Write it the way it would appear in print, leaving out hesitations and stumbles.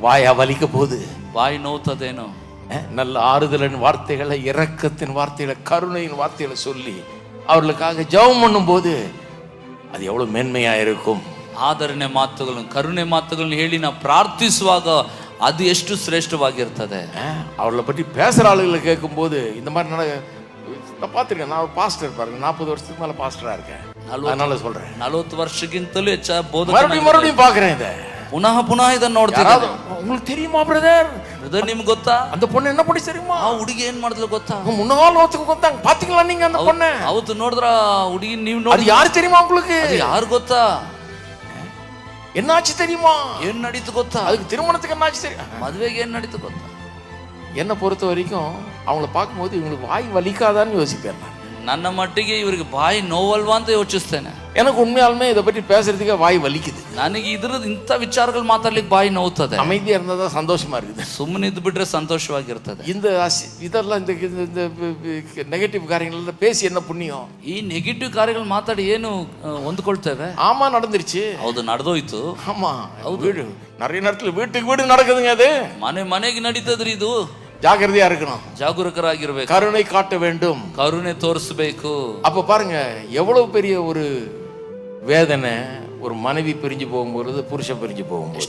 வாயா வலிக்க போகுது, ಬಾಯಿ ನೋವುತ್ತದೇನೋ. நல்ல ஆறுதலின் வார்த்தைகளை, இரக்கத்தின் வார்த்தைகளை, கருணையின் வார்த்தைகளை சொல்லி அவர்களுக்காக ஜெபம் பண்ணும் போது அது எவ்வளவு மேன்மையா இருக்கும். ಆದರಣೆ ಮಾತುಗಳನ್ನು, ಕರುಣೆ ಮಾತುಗಳನ್ನು ಹೇಳಿ ನಾವು ಪ್ರಾರ್ಥಿಸುವಾಗ ಅದು ಎಷ್ಟು ಶ್ರೇಷ್ಠವಾಗಿರ್ತದೆ. அவர்களை பற்றி பேசுற ஆளுகளை கேட்கும் போது இந்த மாதிரி நான் பார்த்துருக்கேன். நான் ஒரு பாஸ்டர், பாருங்க 40 வருஷத்துக்கு மேல பாஸ்டரா இருக்கேன். அதனால சொல்றேன், 40 ವರ್ಷಕ್ಕಿಂತಲೂ ಹೆಚ್ಚಾಗಿ மறுபடியும் பாக்குறேன் இதை, ಪುನಃ ಪುನಃ ಇದನ್ನ ನೋಡ್ತೀನಿ. உங்களுக்கு தெரியுமா பிரதர்? ಬ್ರದರ್ ನಿಮ್ಗೆ ಗೊತ್ತಾ அந்த பொண்ணு என்ன பண்ணி தெரியுமா? ಆ ಹುಡುಗಿ ಏನ್ ಮಾಡಿದ್ಲು ಗೊತ್ತಾ? முன்னாள் ஒருத்தங்க ಗೊತ್ತಾங்க, பாத்தீங்களா நீங்க அந்த பொண்ணு? ಅವತ್ತು ನೋಡಿದ್ರ ಹುಡುಗಿ ನೀವು அது ನೋಡಿ, யாரு தெரியுமா உங்களுக்கு? ಅದು ಯಾರು ಗೊತ್ತಾ? என்னாச்சு தெரியுமா? ಏನ್ ನಡೀತು ಗೊತ್ತಾ? அதுக்கு திருமணத்துக்கு என்னாச்சு தெரியும்? ಮದುವೆಗೆ ಏನ್ ನಡೀತು ಗೊತ್ತಾ? என்னை பொறுத்த வரைக்கும் அவங்கள பார்க்கும்போது இவங்களுக்கு வாய் வலிக்காதான்னு யோசிப்பேன் நான். ನನ್ನ ಮಟ್ಟಿಗೆ ಇವರಿಗೆ ಬಾಯಿ ನೋವಲ್ವಾ ಅಂತ ಯೋಚಿಸ್ತೇನೆ. எனக்கு உண்மையாலுமே இதை பற்றி பேசுறதுக்கு வாய் வலிக்குது. ನನಗೆ ಇದ್ರದ್ದು ಇಂಥ ವಿಚಾರಗಳು ಮಾತಾಡ್ಲಿಕ್ಕೆ ಬಾಯಿ ನೋವುತ್ತದೆ. அமைதியா இருந்தா சந்தோஷமா இருக்குது. ಸುಮ್ಮನೆ ಇದ್ದು ಬಿಟ್ರೆ ಸಂತೋಷವಾಗಿರ್ತದೆ. இந்த இதெல்லாம் இந்த நெகட்டிவ் காரியங்கள் பேசி என்ன புண்ணியம்? ಈ ನೆಗೆಟಿವ್ ಕಾರ್ಯಗಳು ಮಾತಾಡಿ ಏನು ಹೊಂದ್ಕೊಳ್ತೇವೆ? ஆமா நடந்துருச்சு. ಹೌದು, ನಡೆದೋಯ್ತು. ஆமா, வீடு நிறைய நேரத்துல வீட்டுக்கு வீடு நடக்குதுங்க. அது ಮನೆಗೆ ನಡೀತದ್ರಿ. ಇದು ஜாக்கிரதையா இருக்கணும், ಜಾಗರೂಕರಾಗಿರ್ಬೇಕು, கருணை காட்ட வேண்டும், ಕರುಣೆ ತೋರಿಸಬೇಕು. அப்ப பாருங்க எவ்வளவு பெரிய ஒரு வேதனை ஒரு மனைவி பிரிஞ்சு போகும்போது, புருஷன் பிரிஞ்சு போகும்போது.